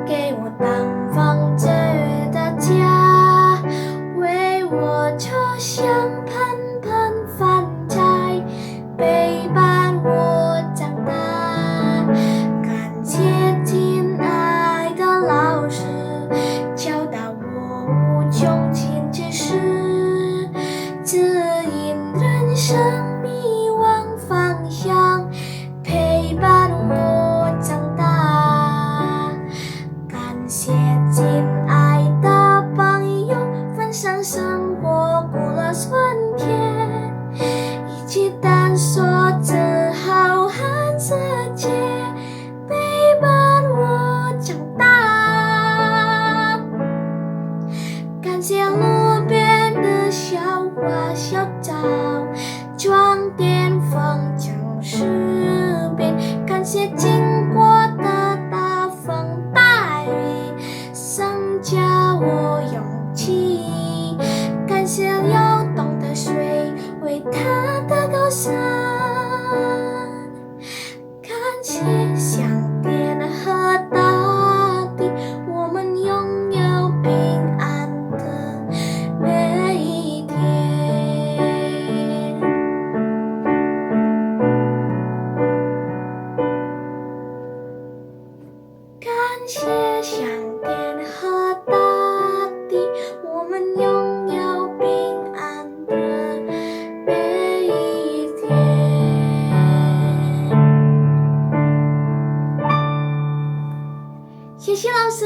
给我挡风遮雨的家，为我抽香喷喷饭菜，陪伴我长大。感谢亲爱的老师，教导我无穷尽知识，指引人生迷惘方向，陪伴我长大。感谢亲爱的朋友，分享生活苦乐酸甜，一起探索自豪和世界，陪伴我长大。感谢路边的小花小草，装点风景诗篇。感谢经过的大风大雨，增加我勇气。感谢流动的水，伟大的高山。感谢上天和大地，我们拥有平安的每一天。感谢上天和大地，我们拥有平安的每一天。谢谢老师。